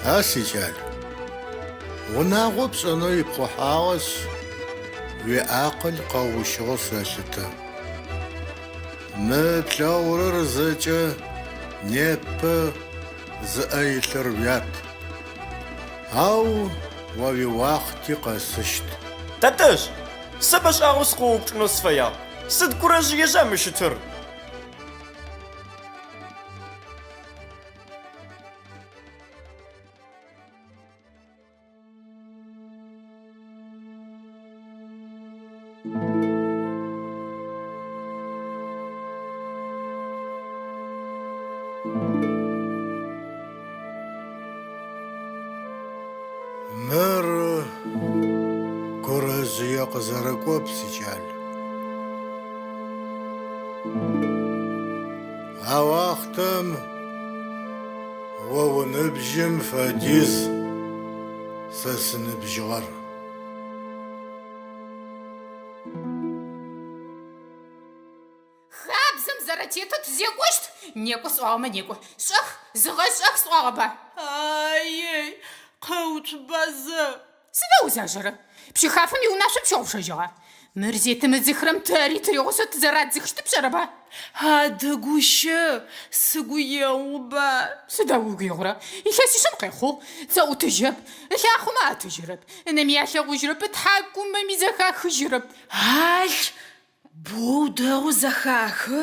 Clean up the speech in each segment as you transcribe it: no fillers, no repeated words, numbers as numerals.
Асичал. Унагъо пшӏэнэу ипхъухьагъэщ уиакъыл къэущыгъэ сэлъытэ. Мы плъэгъурэр зэкӏэ непэ зыӏэ илъыр уят. Ау уауахъти къэсыщт. Тэтэжъ, сэ бэшӏагъэу сыкъыупчӏынэу сыфэягъ. Сыд курэжъ мы щытыр? Мыр курэжъые къызэрэкӏоп сикӏал. А уахътэм о уныбжьым фэдиз сэ сыныбжьыгъэр. Хабзэм зэрэтету тызекӏощт. Некӏо сӏуагъэмэ некӏо. Шӏэх, зыгъэшӏэх сӏуагъэба. Ай, къэуцбазэ. Сыда узажэрэ? Пщыхьафым иунашъо пщыгъупшэжьыгъа? Мыр зетымыдзыхрэм тэри тыригъусэу тызэрадзыхыщты пшӏэрэба? Адыгущэ, сыгу еуба. Сыда угуигъура? Илъэсишъэм къехъу. Зэӏутыжьэп. Лъахъумэ атыжьырэп. Нэми ялъэгъужьырэп, тхьакӏумэми зэхахыжьырэп. Ай, боу дэгъу зэхахы,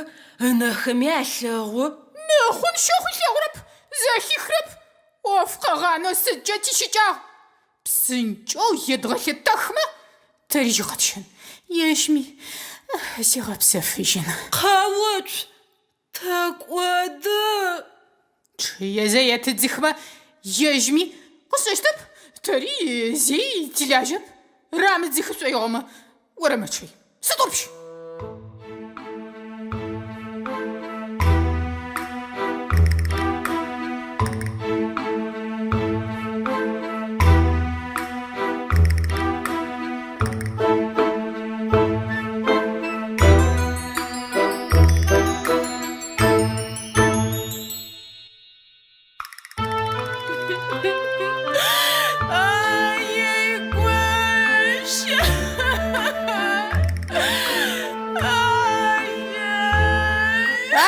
ынэхэми алъэгъу. Мэхъум щэху лъэгъурэп. Зэхихрэп. Ӏоф къэгъанэу сыдкӏэ тищыкӏагъ. Псынкӏэу едгъэлъытэхмэ, тэри жьыгъэтщэн. Ежьми сигъэпсэфыжьын. Къэуцу, тэкӏоды. Чъые зэетыдзыхмэ, ежьми къысшӏэщтэп. Тэри зей тилажьэп. Рамыдзыхы шӏоигъэмэ, орэмэчъый. Сыдорпщ.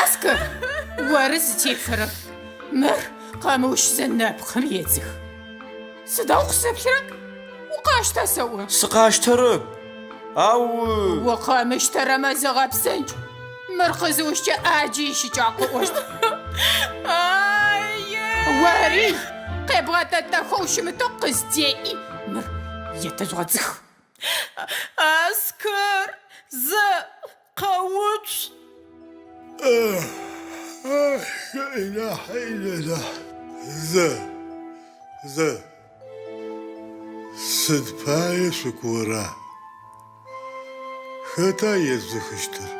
Аскэр, оры зытефэрэ. Мыр къамыущ зэнэпхъым едзых. Сыда укъысэплъыра? Укъащта сэу. Сыкъащтэрэп. Ау Укъэмыщтэрэмэ зыгъэпсэнкӏ. Мыр къызыущкӏэ ӏаджи ищыкӏагъ къыӏощт. Ори къебгъэтэтэхэу ущымытэу къыздеӏи. Мыр етыжъуадзых. Аскэр, зэ къэуцу. Зэ сыд пае шъукӏора? Хэта езыхыщтыр?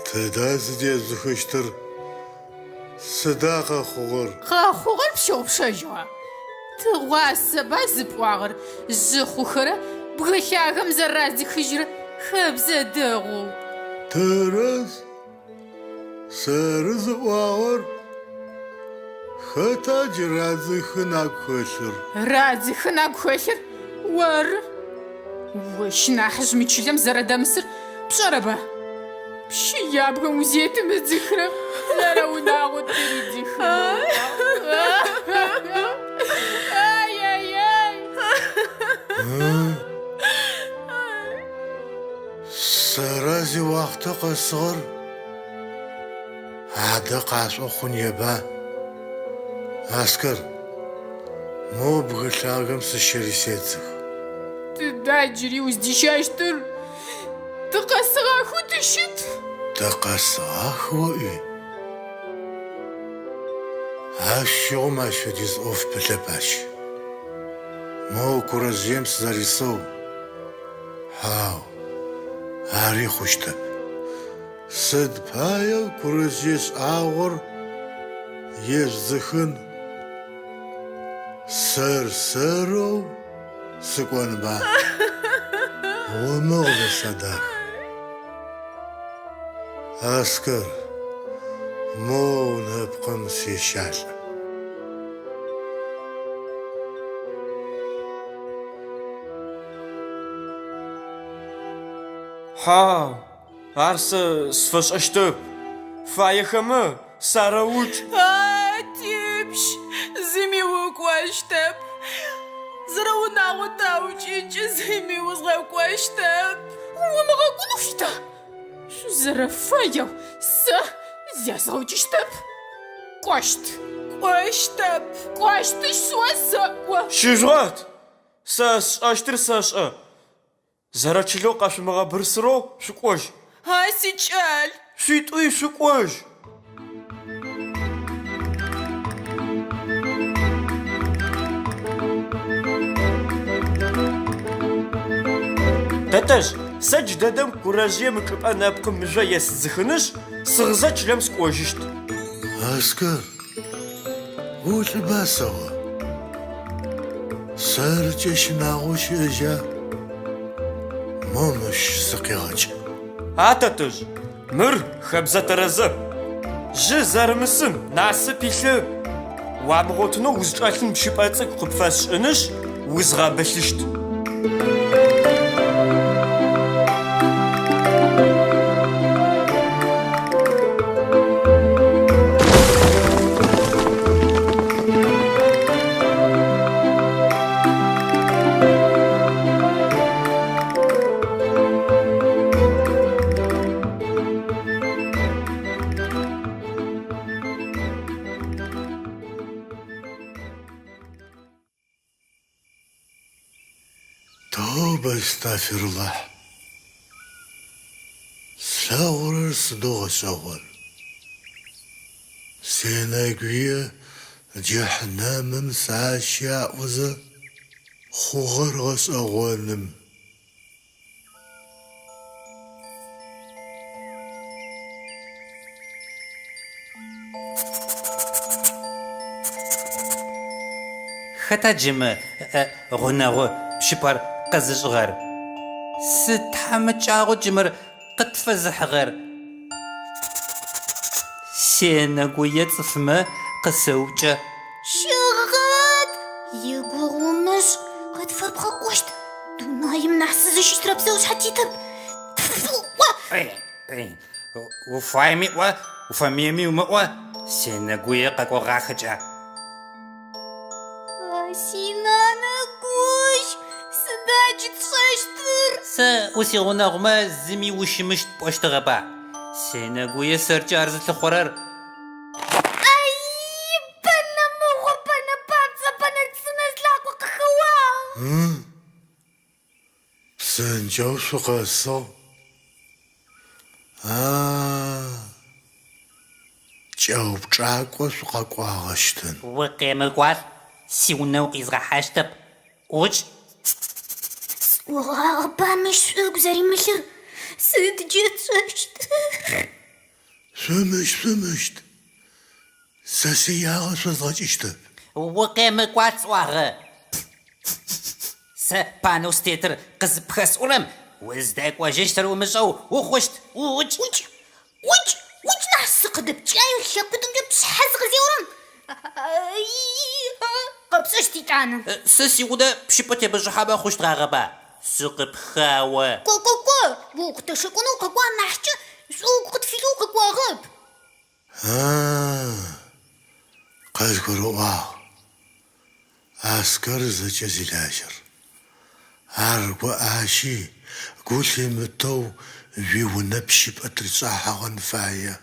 Тэда зыдезыхыщтыр? Сыда къэхъугъэр? Къэхъугъэр пщыгъупшэжьыгъа? Тыгъуасэба зыпӏуагъэр жьыхъухэрэ бгылъагэм зэрадзыхыжьрэ хэбзэ дэгъоу. Тэрэз сэры зыӏуагъэр хэта джырадзыхын агу хэлъыр? Радзыхын агу хэлъыр? Оры. Ощ нахьыжъми чылэм зэрэдэмысыр пшӏэрэба? Пщыябгэм узетымыдзыхрэ зэрэунагъо тыридзыхын. Ай-яй-яй. Сэрэ зи уахътэ къэсыгъэр адэ къашӏо хъун еба. Аскэр, мо бгылъагэм сыщырисэдзых. Тыда джыри уздищащтыр? Тыкъэсыгъэхэу тыщыт? Дэкъэсыгъэх оӏуи. Ащ щыгъум ащ фэдиз ӏоф пылъэпащ. Мо курэжъыем сызэрисэу. Хьау, ари хъущтэп. Сыд пае курэжъые шӏагъор ежь зыхын сэр-сэрэу сыкӏонба. Умыгъ садах. Аскэр, мо нэпкъым сещалӏэ. Хау, ар сфэшӏэщтэп. Фаехэмэ сарэуцу. Типщ, зыми укӏощтэп. Зырэунагъо таукӏыкӏи зыми узгъэкӏощтэп. Умыгъэгуну штэ. Зэрэфэеу сэ зязгъэукӏыщтэп. Кӏощт. Кӏощтэп. Кӏощтыщ суэсэӏо. Щыжъуат. Сэ сшӏэщтыр сэшӏэ. Зэрэчылэу къэшъумыгъэбырсырэу шъукӏожь. Сикӏал. Шъуитӏуи шъукӏожь. Тэтэжъ, сэ джыдэдэм курэжъыем ычӏыпӏэ нэпкъым мыжъо ес зыхыныжъ, сыгъзэ чылэм сыкӏожьыщт. Аскэр, улыбасэу. Сэркӏэ щынагъо щыӏэжьа. Момыщ сыкъегъэкӏ. Тэтэжъ, мыр хэбзэ тэрэзэ. Жьы зэрымысым насып илъы. Уамыгъотынэу узкӏэлъын пшыпӏэ цӏыкӏу къыпфэсшӏыныщ, узгъэбылъыщт. Тауба астафируллах. Слъэгъурэр сыдогъэшӏэгъон. Сенэгуие джаханамым сащаӏузэ хъугъэр гъэшӏэгъоным. Хэта джымы гъунэгъу пшыпӏэр къэзышӏыгъэр? Сытхьамыкӏагъо джымыр къытфэзыхьыгъэр? Сенэгуе цӏыфмэ къысэукӏэ. Щыгъэт! Игугъумыщ! Къытфэбгъэӏощт! Дунаим нахь сызыщыщтрэ псэушъхьэтитӏым! Уфамиеми умыӏо, сенэгуе къэкӏогъахэкӏэ. Синанэгущ! Сыда джы тшӏэщтыр? Сэ усигъунэгъумэ зыми ущымыщт пӏощтыгъэба. Сенэгуе сэркӏэ ар зылъыхъорэр. Ай! Бэнэмыгъо, бэнэбапцэ, бэнэцынэ злъакъо къыхэуагъ! Псынкӏэу шъукъэсыгъ. Кӏэупчӏакӏо шъукъэкӏуагъэщтын. Укъемыкӏуал, сиунэу къизгъэхьащтэп. Ӏукӏ. Угъэгъэбами шъугу зэримылъыр! Сыд джы тшӏэщтыр? Шъумыщт. Сэ сиягъэ шъузгъэкӏыщтэп. Укъемыкӏуал цӏуагъэ. Сэ панэу стетыр къызыпхэсӏурэм уздэкӏожьыщтыр умышӏэу ухъущт. Ӏукӏ. Ӏукӏ нахь сыкъыдэпкӏаю лъэпкъыдымкӏэ пшъхьэ зыкъызеурэм! Къэпшӏэщт икӏанэ! Сэ сиунэ пшыпӏэ тебэжьыхьэмэ хъущтыгъагъэба. Сыкъыпхауэ. Кӏо! Укъытэшэкӏонэу къэкӏуа нахькӏэ шӏугу къытфилъэу къэкӏуагъэп! Къэзгурыӏуагъ. Аскэр зэкӏэ зилажьэр. Ар гуӏащи, гу лъимытэу уиунэ пшыпӏэ трицӏахьэгъэн фае.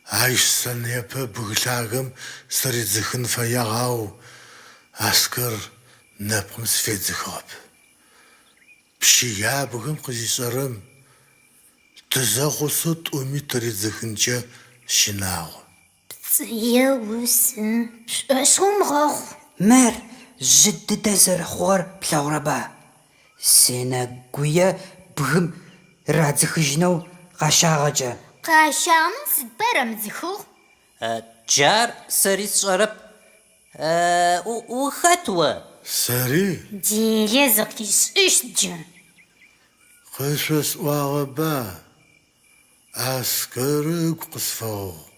Ащ сэ непэ бгылъагэм сыридзыхын фэягъау, Аскэр нэпкъым сфедзыхыгъэп. Пшыябгым къызишӏэрэм тызэхъусэу тӏуми тыридзыхынкӏэ щынагъо. Пцӏые усы шӏошъу умыгъэгъу! Мэр жьы дыдэ зэрыхъугъэр плъэгъурэба? Сенэгуе бгым радзыхыжьынэу къащагъэкӏэ. Къащагъэным сыд пӏэрэ мыдзыхыгъ? Джар сэри сшӏэрэп. Ухэт о? Сэри Делэ зыкъишӏыщт джы! къышъосӏуагъэба. Аскэр ыгу къысфэгъугъ.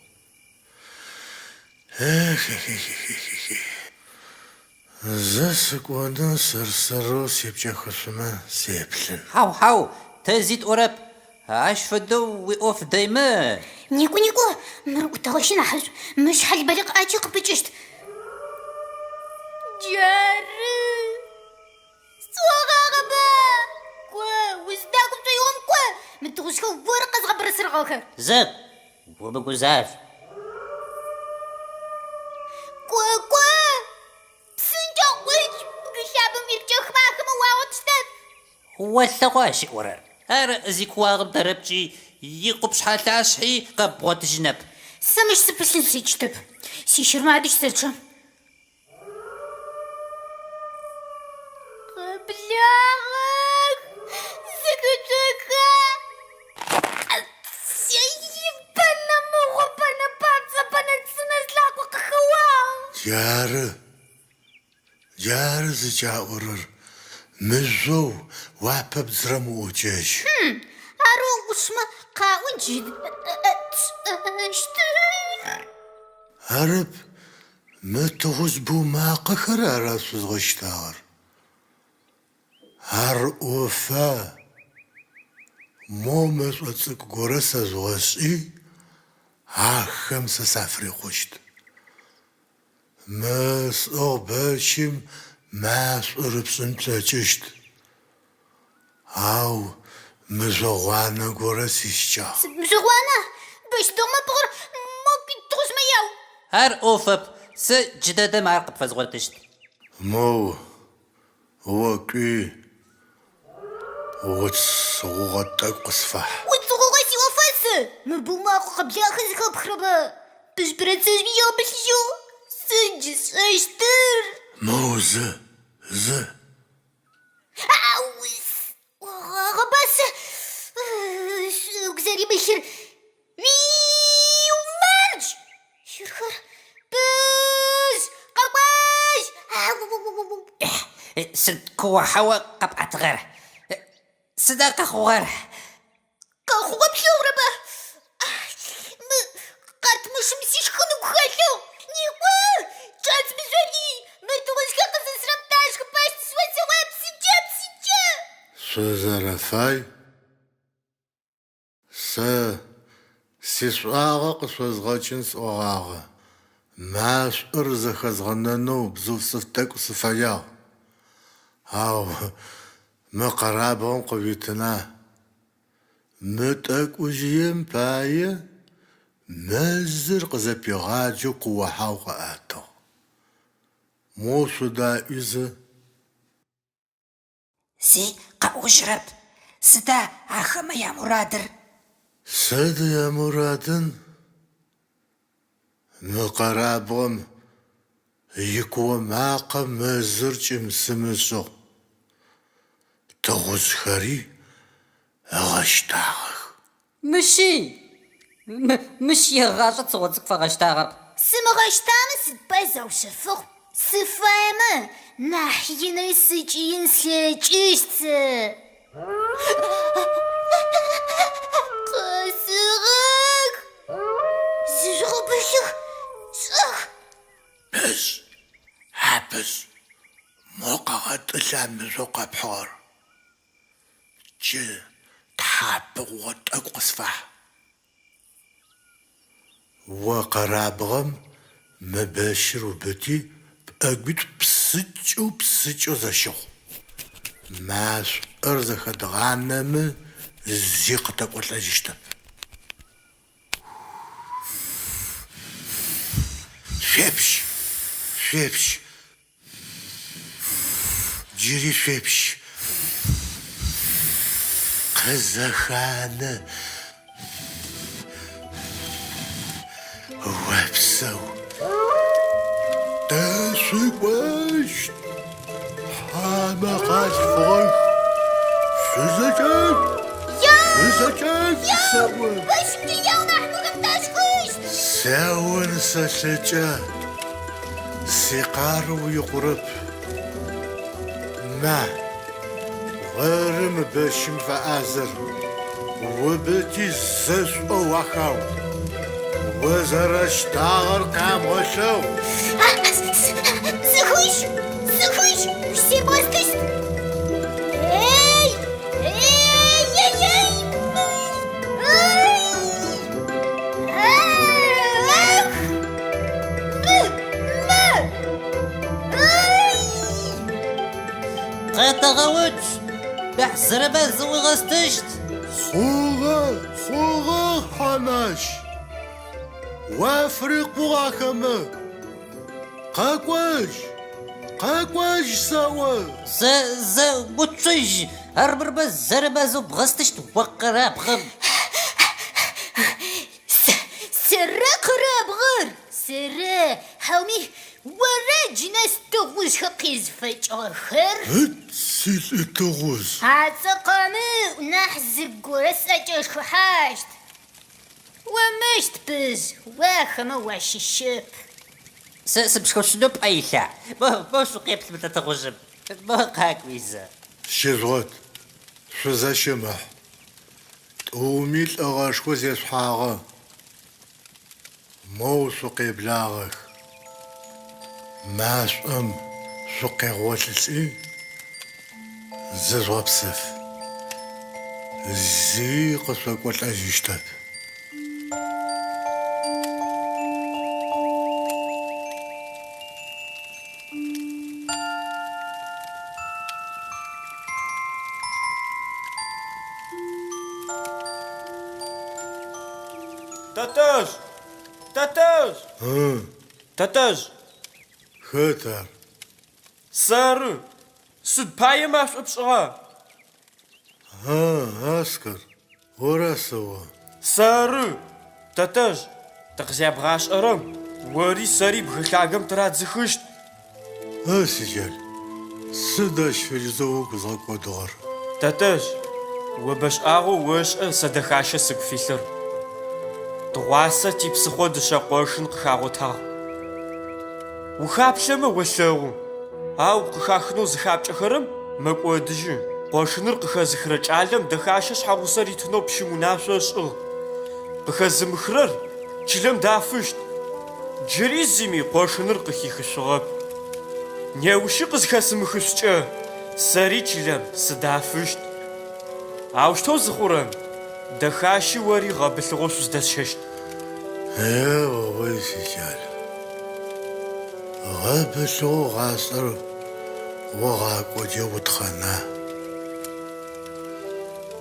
Зэ сыкӏонэу сэрсэрэу сепкӏэхэшъумэ сеплъын. Хау, تزيد أورب عاش فدو وقف دايما نيكو مرقو تغشي نحس مش حل بالك أجيق بجشت جاري صغابة وزداكم تيوم متغشكو ورقة صغبر سرقوك زق وبقزاف سنجا ويش قشاب ميرجوخ معكم واو تشتت والثقاشي أورر أر زيك واغب دربجي يقب شحال تاع شحي قبوت جنب سمش سبسن سيجتب سيشر ما عادش سلشم بلاغك زكتك سيبنا مغبنا بارزبنا تسنزلاك وقخوا جار زجاورر مزو وابب زرم وجيش أرو اسمه قاون جد هرب متغز بو ما قخر راسوز غشتار هر اوفا مو مسوتسك غورسا زوسي خمسة سفري خشت مس او باشم ماس اربسن تجشت او مزوانا غورسي شا مزوانا باش دوما بغر ممكن تغز مياو هر أوفب س جدد معرقب فزغلتشت مو هو كي وغطاك قصفح وتغوغي وفاس مبوما قبل أخذ بخربة باش برنسيس مياو بشيو سنجس اشتر مو ز عاوز غباس وكزاري بشر ومرج شرخر بس قواش سد كوا حوا قبعة غير صداقة خوار كخوة بشوربة قرت مش مسيش خنو بخالو نيقو جات بزولي ما تغش كاقز سرمتاش باش تسوى سواب سجاب سوزرفاي سيسواغا قصوزغاچن سواغا ماش ارزخزغننو بزوف سفتك وصفايا هاو مقرابهم قبيتنا متك وجيم باية مزر قزبي غاجو قوة حاوقة آتو موسو دا إذا سي قاوجرب سدا عخما يا مرادر سيد يا مرادن مقرابهم يكوى ماقا مزرج مسمسو تغز خري غشتاغ مش يغاشة صوتك فغشتاغر سمغشتان سبازو شفو سفايمة ناحينا سجين سجيشت قاسغك زرغو بشخ صخ بس حبس موقعت إسام زوقا بحور جي تحب وطق قصفح وقرابغم مباشر وبتي بأقبت بسجو زشو ماس أرزخ دغانم زيقتك وتلاجشتك شبش جيري شبش قزخانة وابسو تاسي واش حامقات فوق سوزاجان سوى باش نياو نحن غمتاش ساون ساسجا سيقار ويقرب ما غرم باشم فازر وبتي زسو وخاو وزرش تاغر قام وشو سخوش все баскость эй تغوت بحسربة زوي غستشت خوغة حناش وافرق بغاكمة قاكواش سوا ز بوتشج هربربة زربة زو بغستشت وقرا بخب سرة قراب غر سرة حومي ورا جناس تغوز خقيز فج آخر سيل التغوز عتقامي ونحزق قرس أجوش خحاشت ومشت بز واخمة واش الشب سبشكو شنو بأيشا بوشو قيبت بتتغوجب بوقاك ويزا شروط شوزا شمح تقوميل أغاشكو زيس حاغة مو سوقي بلاغك ماش سوقي غوتلسي زروا بسف زي قصوك والأجيشتات تاتاج تاتاج خطر سار سد باي ماش بشغا أسكر ورا سوا سار تاتاج تقزي بغاش أرم وري ساري بخلاقم تراد زخشت سجل سداش في الزوق زاق ودار تاتاج وباش اغو وش سدخاشة سقفيلر دواسة تيبسخو دشاقوشن قخاغوتا وخابشما وشاغو او قخاخنو زخابشخرم مقودجي قوشنر قخازخرج عالم دخاشة شحاغوسر يتنو بشموناشو شغ قخازمخرر چلم دافشت جري زيمي قوشنر قخيخشغب نيوشي قزخاسمخشچ ساري چلم سدافشت اوشتو زخورم دخاشي وري غابلغوش زدششت وي سجل غابلغو غاسر وغاك وجوت خنا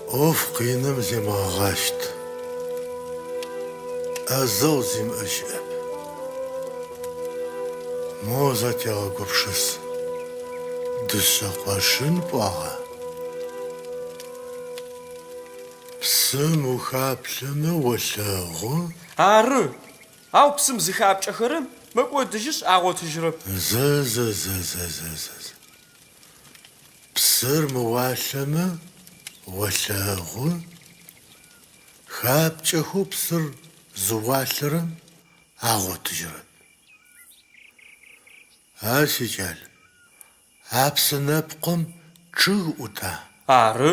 أفقينم زي ما غاشت أزو زي ما أشأب موزات يغاقبشس دشاقواشن بواغا بسم وخابلم وشاغو ары ау псым зыхапкӏэхэрэм мэкӏодыжьыш агъотыжьырэп ز псыр мыуалъэмэ олъэгъу хапкӏэхэу псыр зыуалъэрэм агъотыжьырэп сиджал а псынэпкъым чъыг ӏута ары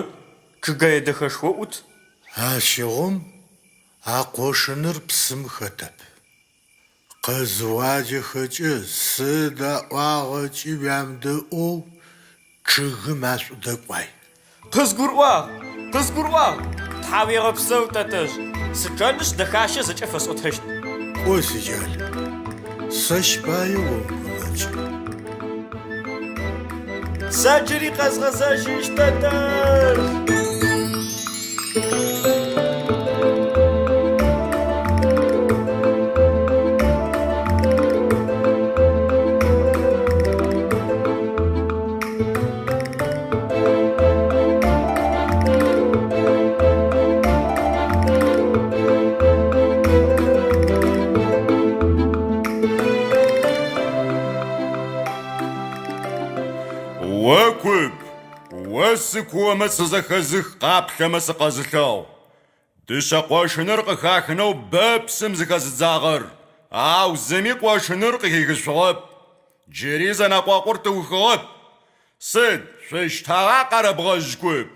чъыгэе дэхэшхо ӏут щыгъум а къошыныр псым хэтэп къэзыуаджэхэкӏэ сыдэӏуагъэкӏи уямдэӏоу чъыгым ашӏу дэкӏуай къызгурыӏуагъ тхьауегъэпсэу тэтэжъ сычъэныщ дэхащэ зэкӏэ фэсӏотэщт сиджал сэщ пае омгъунэкӏ сэ джыри къэзгъэзэжьыщ тэтэжъ Уэкуп, уэсыкуэмэ сызэхэзых къаплъэмэ сыкъэзылъэгъу. Дыщэ къуэшыныр къыхахынэу бэпсым зыхэзыдзагъэр, ау зыми къуэшыныр къыхихыщыгъэп. Джыри зэнэкъуэкъур тыухыгъэп. Сыд шъущтагъа къэрэбгъэжь куп?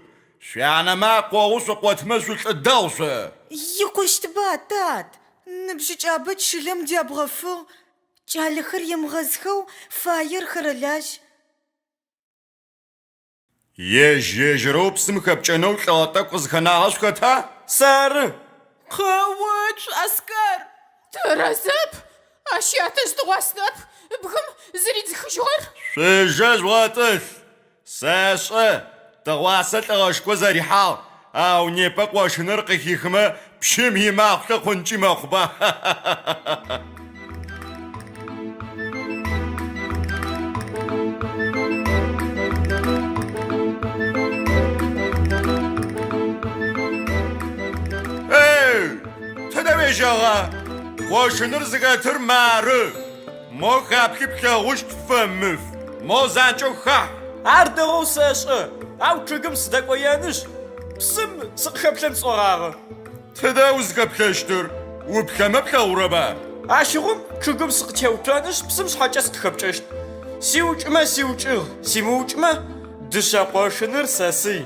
Шъуянэмэ къуэгъу шъукъуэтмэ шъулӏыдэгъу шъо. Икъущтба, тат. Ныбжьыкӏабэ чылэм дябгъэфыгъ. Кӏалэхэр емгъэзхэу фаер хэрэлажь. Ежь-ежьырэу псым хэпкӏэнэу лӏэгъэ къызыхэнагъэ шъухэта? сары Къэуцу Аскар. Тэрэзэп, ащ ятэ здыгъуаснэп, бгым зыридзыхыжьыгъэр. Шъуежэ жъугъэтӏылъ. Сэшӏэ, тыгъуасэ лӏыгъэшхо зэрихьагъ. Ау непэ къошыныр къыхихымэ пщым имахълъэ хъункӏи мэхъуба. Эй, тыдэ уежьагъа? Къошыныр зыгъэтыр мары. Мо хапхи плъэгъущт фэмыф. Мо занкӏэу хахь. Ар дэгъоу сэшӏэ. Ау чъыгым сыдэкӏоеныш. Псым сыкъыхэплъэн сӏорагъэ. Тыдэ узыхэплъэщтыр? Уплъэмэ плъэгъурэба? Ащыгъум чъыгым сыкъытеуцуаныш псым шъхьэкӏэ сытхэпкӏэщт. Сиукӏымэ сиукӏыгъ, симыукӏымэ дышъэ къошыныр сэсый.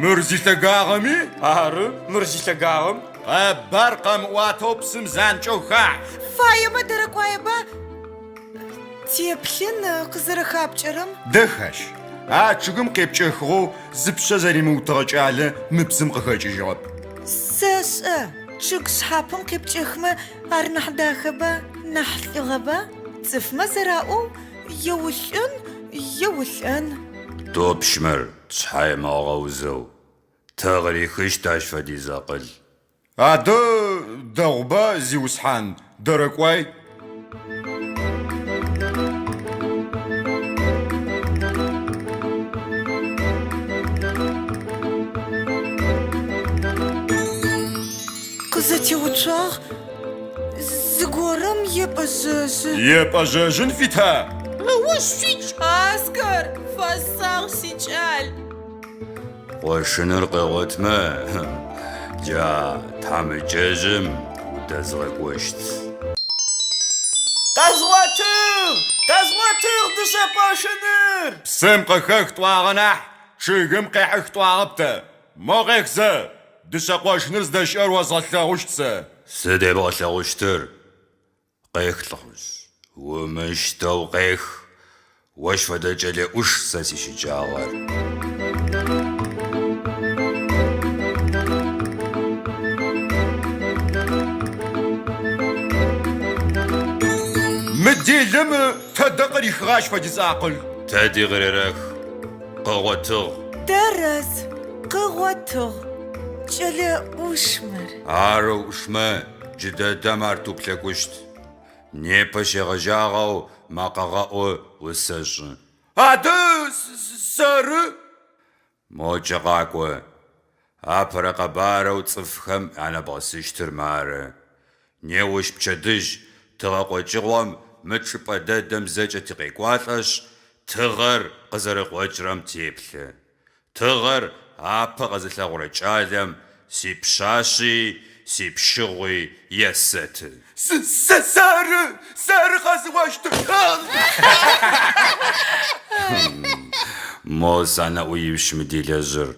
Мыр зилъэгагъэми? Ары, мыр зилъэгагъэм. Къэбар къэмыӏуатэу псым занкӏэу хахь. Фаемэ дэрэкӏуаеба? Теплъын къызэрэхапкӏэрэм? Дэхащ. А чъыгым къепкӏэхыгъэу зыпшъэ зэримыутыгъэ кӏалэ мы псым къыхэкӏыжьыгъэп. Сэшӏэ. Чъыг шъхьапым къепкӏэхмэ ар нахь дахэба, нахь лӏыгъэба? Цӏыфмэ зэраӏоу еулӏэн. Топшмэр шъхьаймагъэузэу. Тэгъырихыщт ащ фэдиз акъыл. Адэ дэгъуба зиусхьан дэрэкӏуай. Къызэтеуцуагъ зыгорэм епӏэжъэжьы. Епӏэжъэжьын фита? Аскэр, фэсагъ сикӏал. Къошыныр къегъотмэ. Джа тхьамыкӏэжьым удэзгъэкӏощт. Къэзгъотыгъ дышъэ къошыныр! Псым къыхэх тӏуагъэ нахь чъыгым къехьых тӏуагъэптэ. Мо къехзэ. Дышъэ къошыныр здэщыӏэр уэзгъэлъэгъущт сэ. Сыдебгъэлъэгъущтыр? Къех лӏыхъужь. Умыщтэу къех. Уэщ фэдэ кӏэлэӏуш сэ сищыкӏагъэр. Мы делым тэдэ къырихыгъащ фэдиз акъыл. Тэди къыререх. Къэгъотыгъ. Дэрэз, къэгъотыгъ. Кӏэлэӏушмэр. Ары ушмэ джыдэдэм ар туплъэкӏущт. Непэ щегъэжьагъэу макъэгъэӏо усэщӏы. Адэ сэры? Мокӏэ къакӏо. Апэрэ къэбарэу цӏыфхэм янэбгъэсыщтыр мары. Неущ пчэдыжь тыгъэ къокӏыгъом мы чӏыпӏэ дэдэм зэкӏэ тикъекӏуалӏэщ тыгъэр къызэрыкъокӏырэм теплъы. Тыгъэр апэ къэзылъэгъурэ кӏалэм сипшъашъи сипшыгъуи есэты. Сэры къэзыуэщтыр. Мо санаӏуиущ мы делэжьыр.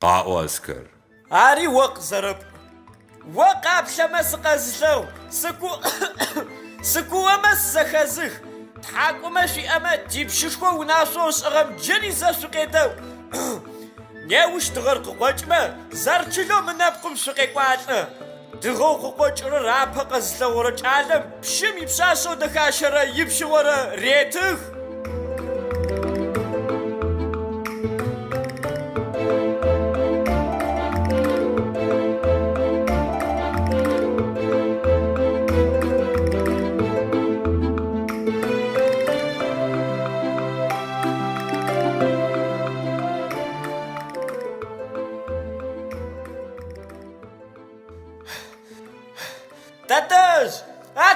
Къаӏо Аскэр. Ари о къызэрэп. О къаплъэмэ сыкъэзылъэгъу. Сыкуэмэ сызэхэзых. Тхьакӏумэ шъуиӏэмэ типшышхо унашъоу шӏыгъэм джыри зэ шъукъедэу. Неущ тыгъэр къыкъокӏмэ зарчылэу мы нэпкъым шъукъекӏуалӏэ. Тыгъэу къыкъокӏырэр апэ къэзылъэгъурэ кӏалэм пщым ипшъашъэу дэхащэрэ ипшыгъорэ ретых.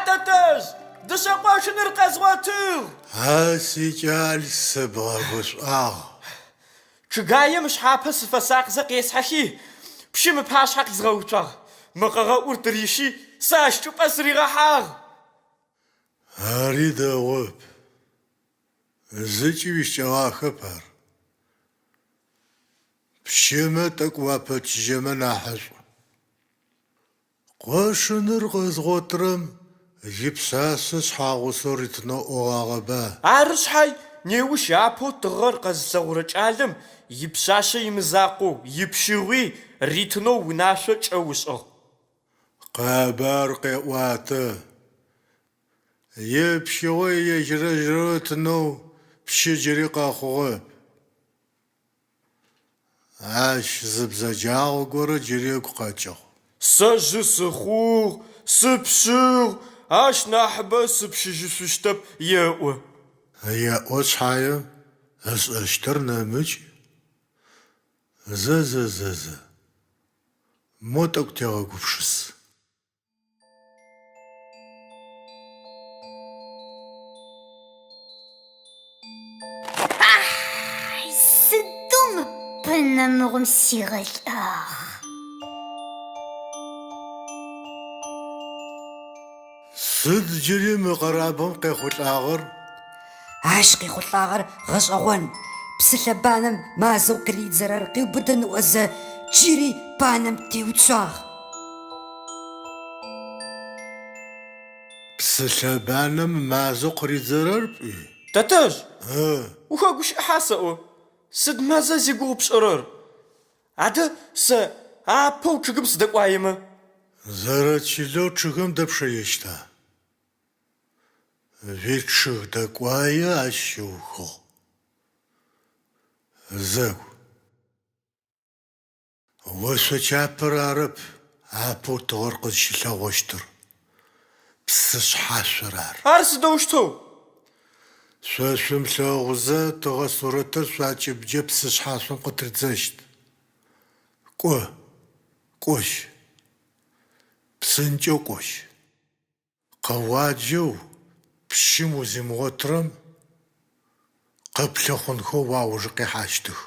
Тэтэжъ, дышъэ къошыныр къэзгъотыгъ. Сикӏал сыбгъэгушӏуагъ. Чъыгаем шъхьапэ сыфэсакъзэ къесхьэхи пщым ыпашъхьэ къызгъэуцуагъ. Мы къэгъэӏур тыриши сэ ащ чӏыпӏэ сыригъэхьагъ. Ари дэгъоп. Зыкӏи уищкӏэгъахэп ар. Пщымэ тӏэкӏу уапэчыжьэмэ нахьышӏу. Къошыныр къэзгъотырэм ипшъашъэ шъхьагъусэу ритынэу ӏогъагъэба? Ары шъхьай неущ апэу тыгъэр къэзылъэгъурэ кӏалэм ипшъашъэ имызакъоу ипшыгъуи ритынэу унашъо кӏэушӏыгъ. Къэбар къеӏуатэ. Епшыгъо ежьырэ-жьырэ тынэу пщы джыри къэхъугъэп. ащ зыбзэджагъо горэ джырегу къэкӏыгъ. Сэ жьы сыхъугъ, сыпшъыгъ, ащ нахьыбэ сыпшыжьышъущтэп еӏо. Еӏо шъхьае ышӏэщтыр нэмыкӏ. Зэ. Мо тӏэкӏу тегъэгупшыс. Сыду мы пынэмыгъум сигъэлӏагъ. Сыд джыри мы къэрабэм къехъулӏагъэр? Ащ къихъулӏагъэр гъэшӏэгъон. Псылъэ банэм мазэу къыридзэрэр къиубыдэныӏозэ джыри банэм теуцуагъ. Псылъэбанэм мазэу къыридзэрэр пӏуи? Тэтэжъ, ухэгущыӏхьасэӏо. Сыд мазэ зигугъу пшӏырэр? Адэ сэ апэу чъыгым сыдэкӏуаемэ. Зэрэчылэу чъыгым дэпшъэещта? Уичъыг дэкӏуае ащ иухыгъ. Зэгу. Осокӏапэр арэп апэу тыгъэр къызщилъэгъощтыр. Псышъхьашъор ар. Ар сыдэущтэу? Шъо шъумылъэгъузэ тыгъэ сурэтыр шъуакӏыбджэ псышъхьашъом къытридзэщт. Кӏощ. Псынкӏэу кӏощ. Къэуаджэу пщым узимыгъотырэм къэплъэхъунхэу уаужы къехьащтых.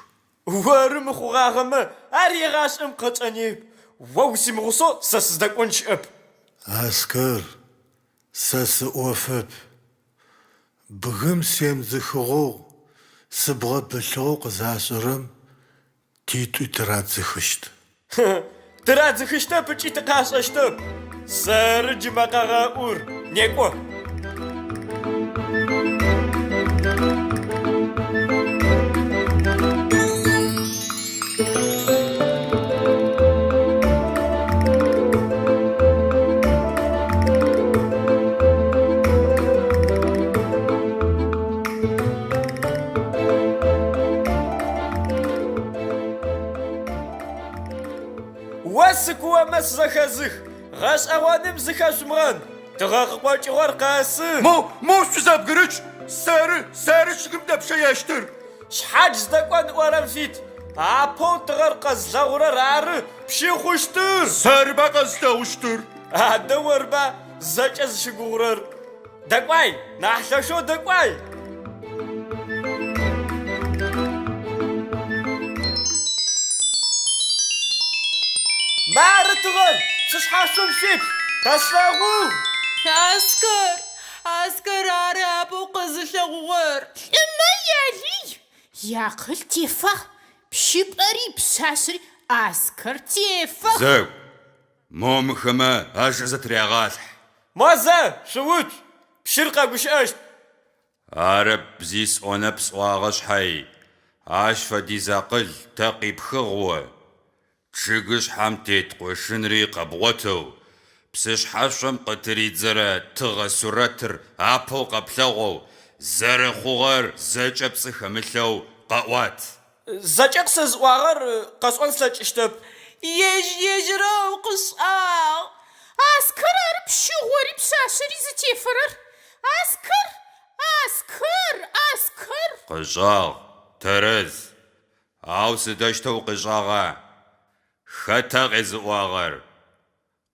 Орымыхъугъагъэмэ ар егъашӏэм къэкӏэнеп. О узимыгъусо сэ сыздэкӏон щыӏэп. Аскэр, сэ сыӏофэп. Бгым семзыхыгъэу сыбгъэпылъыгъэу къызашӏэрэм титӏуи тырадзыхыщт. Тырадзыхыщтэп ыкӏи тыкъашӏэщтэп. Сэры джымэ къэгъэӏур. Некӏо. Сыкуэмэ сызэхэзых, гъэшӏэгъоным зыхэшъумгъэн, тыгъэ къыкъокӏыгъэр къэсы. Мо шъузэбгырыкӏ, сэры чъыгым дэпшъэещтыр. Шъхьадж здэкӏон ӏорэм фит. Апэу тыгъэр къэзлъэгъурэр ары пщихъущтыр. Сэрыба къэзлъэгъущтыр. Адэ орба зэкӏэ зыщыгугъурэр. Дэкӏуай, нахь лъэшэу дэкӏуай. Мары тыгъэр, псышъхьашъом шъуиплъ, къэслъэгъугъ. Аскэр ары апэу къызылъэгъугъэр. Лӏымэ ялий. Якъыл тефагъ. Пщыпӏэри пшъашъэри Аскэр тефагъ. Зэгу. Момыхэмэ ащ зэтрягъалъхь. Мазэ, шъуукӏ. Пщыр къэгущыӏэщт. Арэп бзис ӏонэ псӏуагъэ шъхьай. Ащ фэдиз акъыл тэ къипхыгъо. Чъыгышъхьэм тет къошынри къэбгъотэу. Псышъхьашъом къытыридзэрэ тыгъэ сурэтыр апэу къэплъэгъоу. Зэрэхъугъэр зэкӏэ псы хэмылъэу къэӏуат. Зэкӏэ къысэзӏуагъэр къэсӏон слъэкӏыщтэп. Ежьэрэу къышӏагъ. Аскэр ары пщыгъори пшъашъэри зытефэрэр. Аскэр. Къыщӏагъ, тэрэз. Ау сыдэщтэу къыщӏагъа? Хэта къезыӏуагъэр?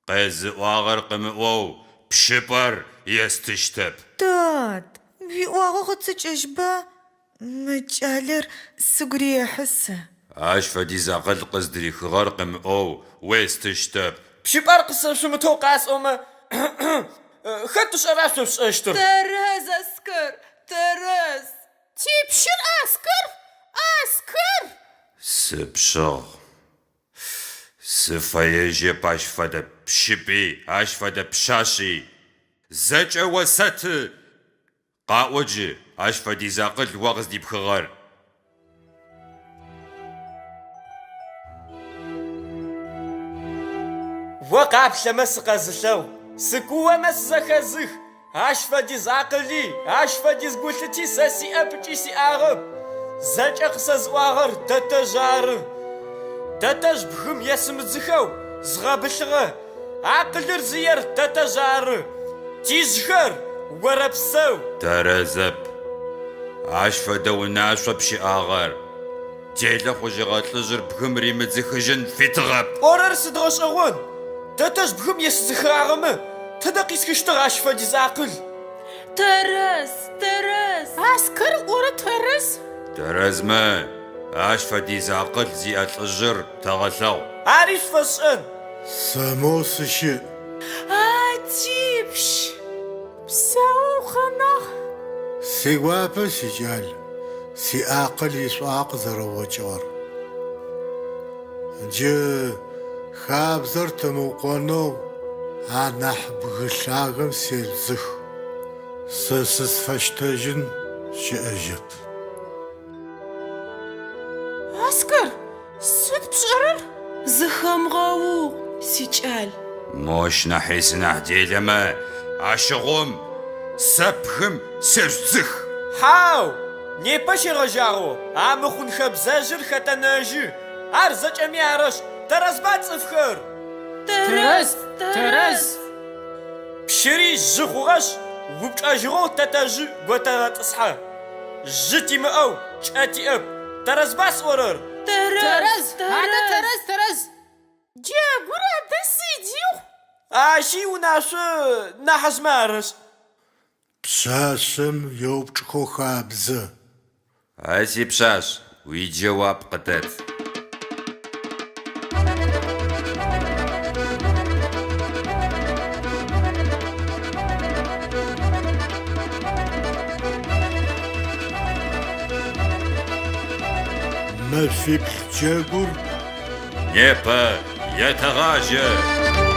Къезыӏуагъэр къымыӏоу пщыпӏэр естыщтэп. Дад, уиӏуагъэ къыцыкӏэжьба? Мы кӏалэр сыгу рехьы. Ащ фэдиз акъыл къыздырихыгъэр къымыӏоу уестыщтэп. Пщыпӏэр къысэшъумытэу къасӏомэ хэт тышӏэра шъопшӏэщтыр? Тэрэз, Аскэр, тэрэз. Типщыр Аскэр. Сыпщыгъ. Сыфэежьеп ащ фэдэ пщыпӏи, ащ фэдэ пщащи. Зэкӏэ уэсэты. Къаӏоджы, ащ фэдиз акъыл уэ къыздипхыгъэр. О къаплъэмэ сыкъэзылъэгъу, сыкуэмэ сызэхэзых. Ащ фэдиз акъыли, ащ фэдиз гулъыти сэ сиӏэп ыкӏи сиӏагъэп. Зэкӏэ къысэзӏуагъэр тэтэжъ ары. тэтэжь бгым есымыдзыхэу згъэбылъыгъэ. Акъылыр зиер тэтэжь ары. Тижьхэр уэрэпсэу. Тэрэзэп. Ащ фэдэ унашъо пщыӏагъэр. Делэ хъужьыгъэ-лӏыжъыр бгым римыдзыхыжьын фитыгъэп. Ӏорэр сыдгъэшӏэгъон? Тэтэжь бгым есызыхагъэмэ, тыдэ къисхыщтыгъ ащ фэдиз акъыл? Тэрэз, тэрэз. Аскэр ӏорэ тэрэз? Тэрэзмэ, ащ фэдиз акъыл зиӏэ лӏыжъыр тэгъэлъэгъу. Ари сфэсӏэн. Сэмо сыщыӏ. Типщ. Псэу хъэнагъ. Сигуапэ сикӏал. Си акъыл ишӏуа къызэрэокӏыгъэр. Джы хабзэр тэмыукъонэу анахь бгылъагэм селзых. Сэ сысфэщтэжьын щыӏэжьэп. Аскэр, сыд пшӏэрэр? Зыхэмгъэугъ, сикӏал. Мош нахьи сынахь делэмэ, ащыгъом сэ бгым сежьзых. Хьау! Непэ щегъэжьагъо, амыхъунхэбзэжьыр хэтэнэжьы. Ар зэкӏэми арышъ, тэрэзба цӏыфхэр. Тэрэз, тэрэз. Пщыри жьы хъугъэщ, упчӏэжьыгъэу тэтэжьы готэгъэтӏысхьэ. Жьы тимыӏэу кӏэ тиӏэп. Тэрэзба сӏорэр. Тэрэз, адэ тэрэз, тэрэз. Джэгур адэ сыдиу. Ащи унашъо нахьыжьмэ арышъ. Пшъашъэм еупчӏхэу хабзэ. Ай сипшъащ, уиджэуап къытэт. Мэфиплъ джэгур Непэ, етэгъажьэ.